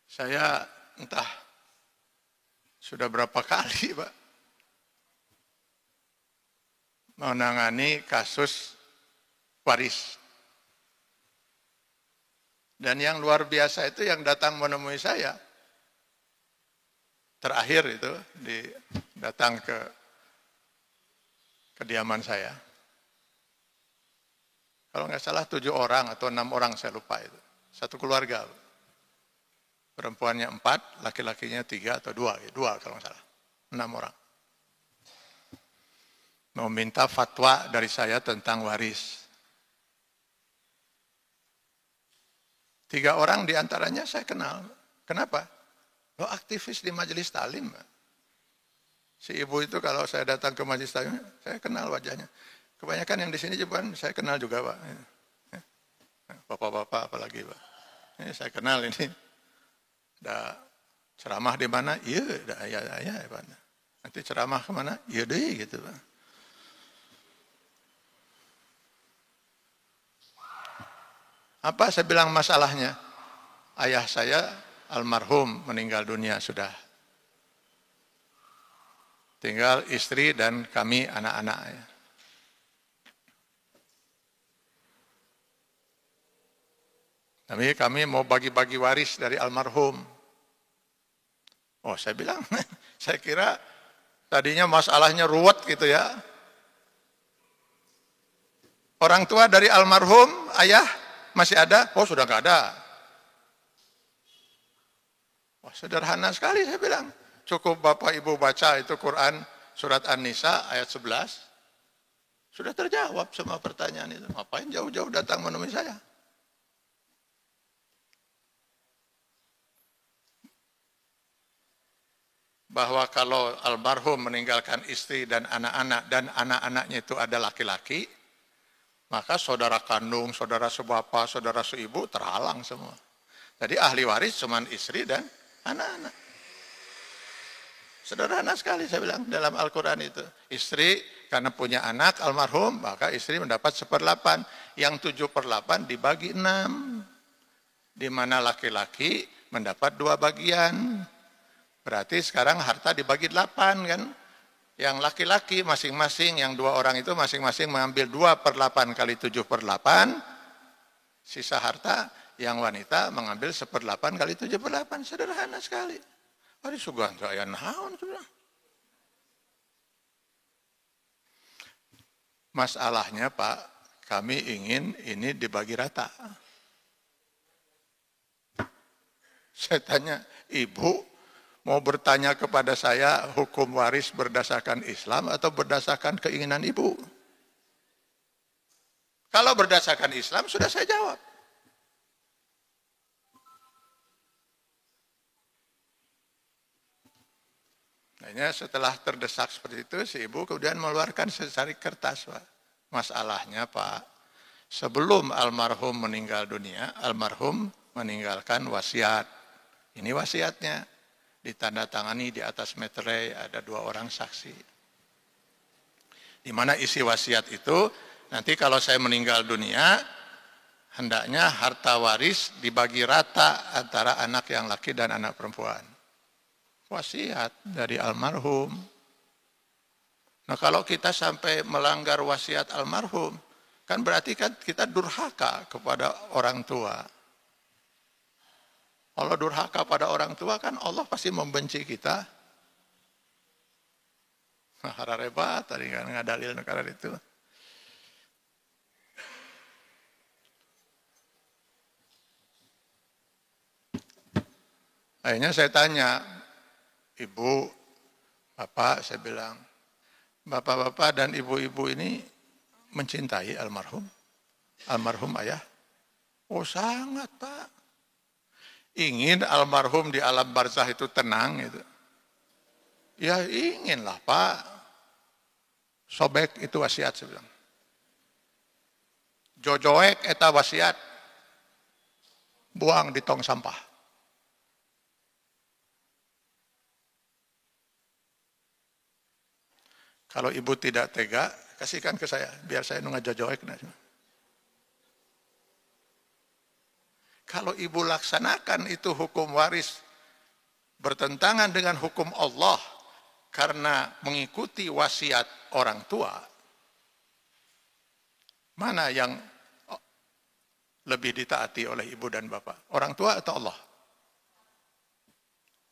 Saya entah sudah berapa kali, Pak, menangani kasus waris. Dan yang luar biasa itu yang datang menemui saya, terakhir itu datang ke kediaman saya. Kalau nggak salah 7 orang atau 6 orang, saya lupa itu. Satu keluarga. Perempuannya 4, laki-lakinya 3 atau 2 kalau nggak salah. 6 orang. Mau minta fatwa dari saya tentang waris. 3 orang diantaranya saya kenal. Kenapa? Lo aktivis di majelis taklim. Si ibu itu kalau saya datang ke majelis taklim, saya kenal wajahnya. Kebanyakan yang di sini juga saya kenal juga, Pak. Bapak-bapak apalagi, Pak. Ini saya kenal ini. Ada ceramah di mana? Iya, ya, Pak. Nanti ceramah kemana? Iya deh, gitu, Pak. Apa saya bilang masalahnya? Ayah saya almarhum meninggal dunia sudah. Tinggal istri dan kami anak-anak. Tapi kami mau bagi-bagi waris dari almarhum. Oh, saya bilang, saya kira tadinya masalahnya ruwet gitu ya. Orang tua dari almarhum, ayah, masih ada? Oh, sudah nggak ada. Wah, sederhana sekali saya bilang. Cukup Bapak Ibu baca itu Quran surat An-Nisa ayat 11. Sudah terjawab semua pertanyaan itu. Ngapain jauh-jauh datang menemui saya? Bahwa kalau almarhum meninggalkan istri dan anak-anaknya itu ada laki-laki, maka saudara kandung, saudara sebapa, saudara seibu terhalang semua. Jadi ahli waris cuma istri dan anak-anak. Sederhana sekali saya bilang dalam Al-Quran itu. Istri karena punya anak almarhum, maka istri mendapat 1/8. Yang 7/8 dibagi 6. Di mana laki-laki mendapat 2 bagian. Berarti sekarang harta dibagi 8 kan. Yang laki-laki masing-masing, yang 2 orang itu masing-masing mengambil 2/8 kali 7/8. Sisa harta yang wanita mengambil 1/8 kali 7/8. Sederhana sekali. Hari suganto aya naon sudah. Masalahnya Pak, kami ingin ini dibagi rata. Saya tanya, Ibu mau bertanya kepada saya hukum waris berdasarkan Islam atau berdasarkan keinginan Ibu? Kalau berdasarkan Islam sudah saya jawab. Nah, setelah terdesak seperti itu, si ibu kemudian mengeluarkan secari kertas, Pak. Masalahnya, Pak, sebelum almarhum meninggal dunia, almarhum meninggalkan wasiat. Ini wasiatnya. Ditandatangani di atas meterai, ada 2 orang saksi. Di mana isi wasiat itu, nanti kalau saya meninggal dunia, hendaknya harta waris dibagi rata antara anak yang laki dan anak perempuan. Wasiat dari almarhum. Nah, kalau kita sampai melanggar wasiat almarhum, kan berarti kan kita durhaka kepada orang tua. Kalau durhaka pada orang tua kan Allah pasti membenci kita. Nah, hararebat tadi kan ngadalil negara itu. Akhirnya saya tanya, Ibu, Bapak, saya bilang, Bapak-bapak dan ibu-ibu ini mencintai almarhum? Almarhum ayah? Oh sangat, Pak. Ingin almarhum di alam barzah itu tenang gitu. Ya inginlah, Pak. Sobek itu wasiat, saya bilang. jojoek eta wasiat, buang di tong sampah. Kalau ibu tidak tega, kasihkan ke saya, biar saya ngajojoek. Kalau ibu laksanakan itu hukum waris bertentangan dengan hukum Allah karena mengikuti wasiat orang tua, mana yang lebih ditaati oleh ibu dan bapak? Orang tua atau Allah?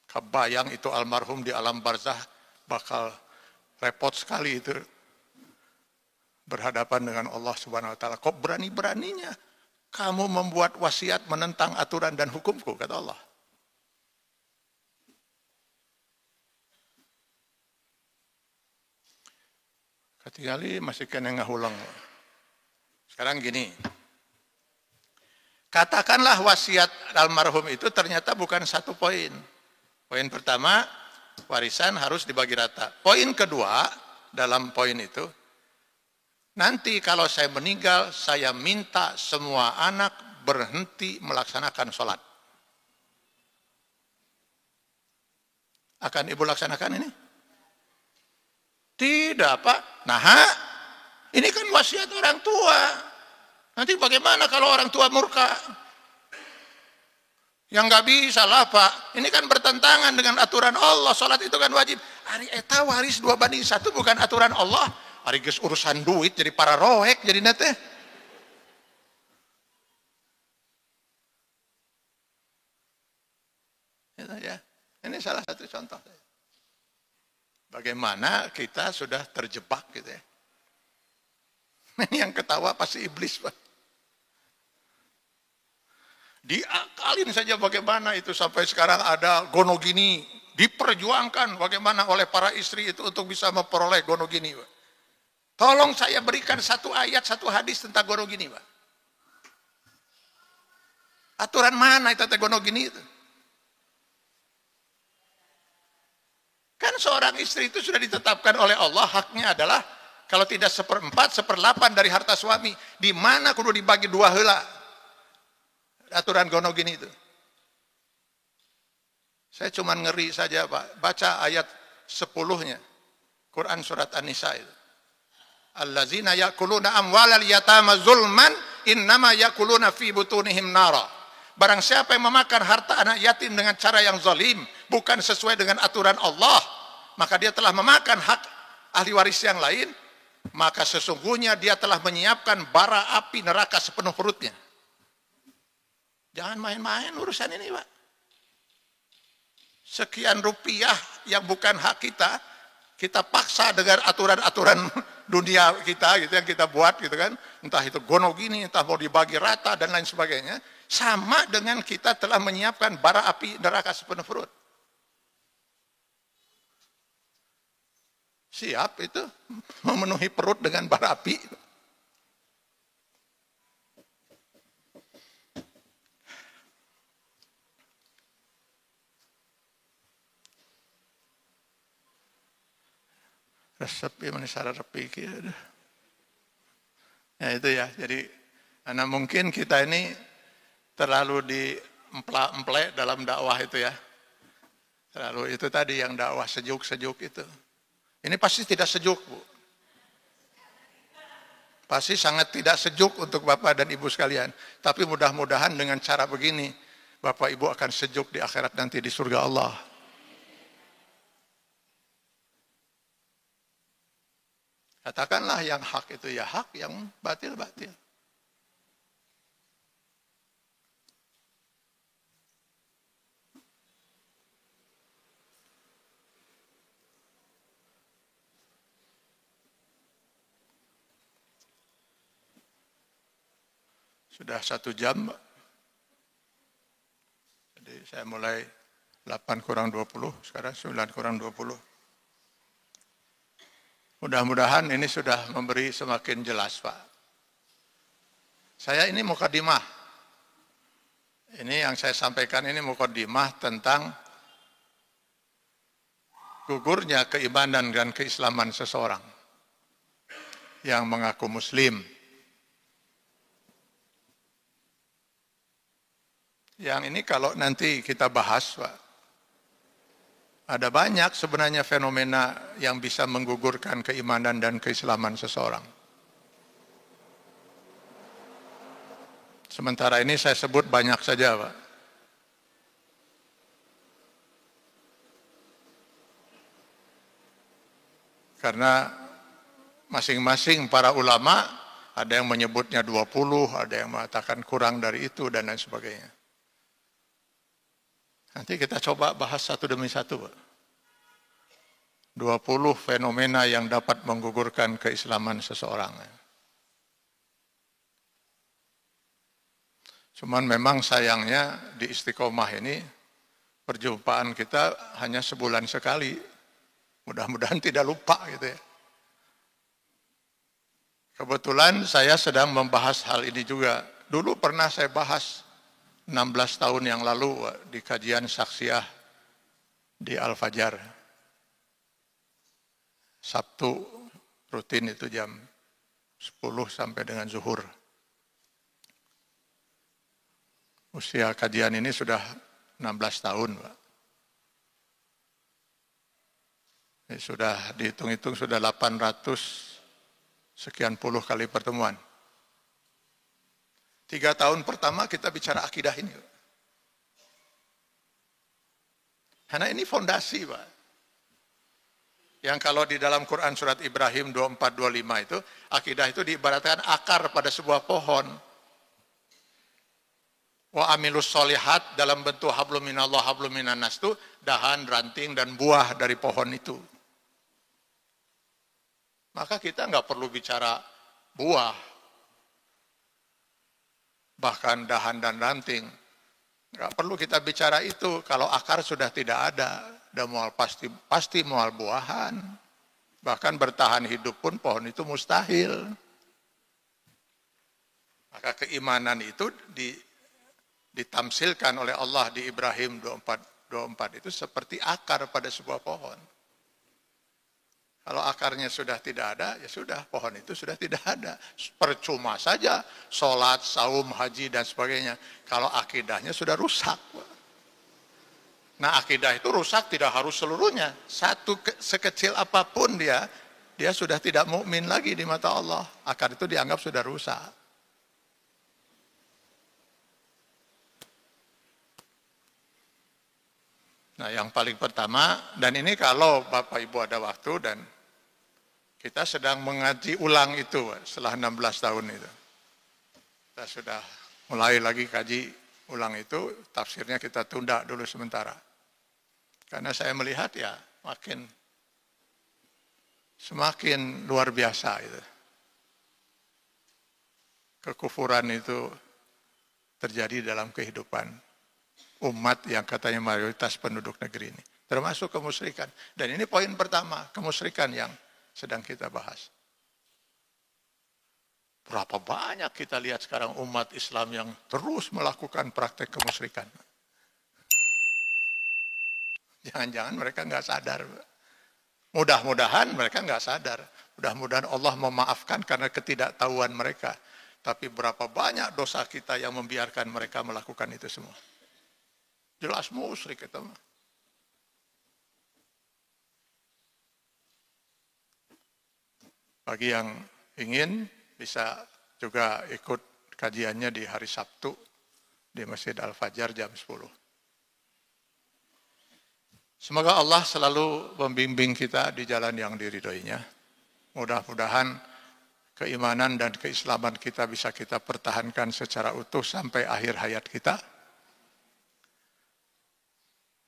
Kebayang itu almarhum di alam barzah bakal repot sekali itu berhadapan dengan Allah Subhanahu wa taala. Kok berani-beraninya kamu membuat wasiat menentang aturan dan hukumku, kata Allah. Ketinggali masih kena ngahulang. Sekarang gini, katakanlah wasiat almarhum itu ternyata bukan satu poin. Poin pertama, warisan harus dibagi rata. Poin kedua, dalam poin itu, nanti kalau saya meninggal, saya minta semua anak berhenti melaksanakan sholat. Akan ibu laksanakan ini? Tidak, Pak. Nah, ini kan wasiat orang tua. Nanti bagaimana kalau orang tua murka? Yang nggak bisa lah, Pak. Ini kan bertentangan dengan aturan Allah. Sholat itu kan wajib. Ari eta waris 2:1 bukan aturan Allah. Ari geus urusan duit jadi para roek jadi nate. Ya. Ini salah satu contoh. Bagaimana kita sudah terjebak gitu ya. Ini yang ketawa pasti iblis, Pak. Diakalin saja bagaimana itu sampai sekarang ada gonogini. Diperjuangkan bagaimana oleh para istri itu untuk bisa memperoleh gonogini, Pak. Tolong saya berikan satu ayat, satu hadis tentang gonogini, Pak. Aturan mana itu gonogini itu? Kan seorang istri itu sudah ditetapkan oleh Allah, haknya adalah kalau tidak 1/4, 1/8 dari harta suami. Di mana kudu dibagi 2 heula. Aturan gonogini itu. Saya cuma ngeri saja, Pak. Baca ayat 10-nya. Quran surat An-Nisa itu. Allazina yakuluna amwalal yatama zulman innama yakuluna fi butunihim nara. Barang siapa yang memakan harta anak yatim dengan cara yang zalim, bukan sesuai dengan aturan Allah, maka dia telah memakan hak ahli waris yang lain, maka sesungguhnya dia telah menyiapkan bara api neraka sepenuh perutnya. Jangan main-main urusan ini, Pak. Sekian rupiah yang bukan hak kita, kita paksa dengan aturan-aturan dunia kita gitu yang kita buat gitu kan, entah itu gonogini, entah mau dibagi rata dan lain sebagainya, sama dengan kita telah menyiapkan bara api neraka sepenuh perut. Siap itu memenuhi perut dengan bara api. Resep ya menisara repi ya itu ya. Jadi karena mungkin kita ini terlalu diemplak-emplek dalam dakwah itu ya. Terlalu itu tadi yang dakwah sejuk-sejuk itu. Ini pasti tidak sejuk, Bu. Pasti sangat tidak sejuk untuk Bapak dan Ibu sekalian. Tapi mudah-mudahan dengan cara begini, Bapak Ibu akan sejuk di akhirat nanti di surga Allah. Katakanlah yang hak itu ya hak, yang batil batil. Sudah 1 jam, jadi saya mulai 8:20, sekarang 9:20. Mudah-mudahan ini sudah memberi semakin jelas, Pak. Saya ini mukadimah. Ini yang saya sampaikan ini mukadimah tentang gugurnya keimanan dan keislaman seseorang yang mengaku muslim. Yang ini kalau nanti kita bahas, Pak, ada banyak sebenarnya fenomena yang bisa menggugurkan keimanan dan keislaman seseorang. Sementara ini saya sebut banyak saja, Pak. Karena masing-masing para ulama ada yang menyebutnya 20, ada yang mengatakan kurang dari itu dan lain sebagainya. Nanti kita coba bahas satu demi satu, Pak. 20 fenomena yang dapat menggugurkan keislaman seseorang. Cuman memang sayangnya di Istiqomah ini perjumpaan kita hanya sebulan sekali. Mudah-mudahan tidak lupa gitu ya. Kebetulan saya sedang membahas hal ini juga. Dulu pernah saya bahas 16 tahun yang lalu di kajian saksiyah di Al-Fajar. Sabtu rutin itu jam 10 sampai dengan zuhur. Usia kajian ini sudah 16 tahun, Pak. Ini sudah dihitung-hitung sudah 800 sekian puluh kali pertemuan. 3 tahun pertama kita bicara akidah ini. Karena ini fondasi, Pak. Yang kalau di dalam Quran surat Ibrahim 24-25 itu, akidah itu diibaratkan akar pada sebuah pohon. Wa amilus solihat dalam bentuk hablum minallah hablum minannas itu dahan, ranting, dan buah dari pohon itu. Maka kita nggak perlu bicara buah. Bahkan dahan dan ranting. Nggak perlu kita bicara itu kalau akar sudah tidak ada. Dan mual pasti mual buahan. Bahkan bertahan hidup pun pohon itu mustahil. Maka keimanan itu ditamsilkan oleh Allah di Ibrahim 24 itu seperti akar pada sebuah pohon. Kalau akarnya sudah tidak ada, ya sudah, pohon itu sudah tidak ada. Percuma saja, sholat, saum, haji, dan sebagainya. Kalau akidahnya sudah rusak. Nah, akidah itu rusak tidak harus seluruhnya. Satu sekecil apapun dia sudah tidak mukmin lagi di mata Allah. Akar itu dianggap sudah rusak. Nah, yang paling pertama, dan ini kalau Bapak Ibu ada waktu dan kita sedang mengaji ulang itu setelah 16 tahun itu. Kita sudah mulai lagi kaji ulang itu, tafsirnya kita tunda dulu sementara. Karena saya melihat ya semakin luar biasa itu. Kekufuran itu terjadi dalam kehidupan umat yang katanya mayoritas penduduk negeri ini. Termasuk kemusyrikan. Dan ini poin pertama, kemusyrikan yang sedang kita bahas. Berapa banyak kita lihat sekarang umat Islam yang terus melakukan praktek kemusyrikan. Jangan-jangan mereka nggak sadar. Mudah-mudahan mereka nggak sadar. Mudah-mudahan Allah memaafkan karena ketidaktahuan mereka. Tapi berapa banyak dosa kita yang membiarkan mereka melakukan itu semua. Jelas musyrik itu mah. Bagi yang ingin bisa juga ikut kajiannya di hari Sabtu di Masjid Al-Fajar jam 10. Semoga Allah selalu membimbing kita di jalan yang diridhoinya. Mudah-mudahan keimanan dan keislaman kita bisa kita pertahankan secara utuh sampai akhir hayat kita.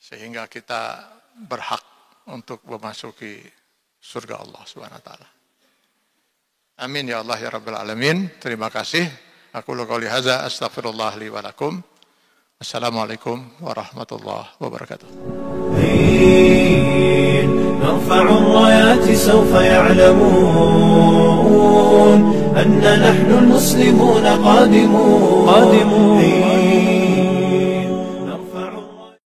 Sehingga kita berhak untuk memasuki surga Allah SWT. Amin ya Allah ya Rabbal Alamin. Terima kasih. Aku qouli hadza astaghfirullah li wa lakum. Assalamualaikum warahmatullahi wabarakatuh. نرفع الرايات سوف يعلمون أن نحن المسلمون قادمون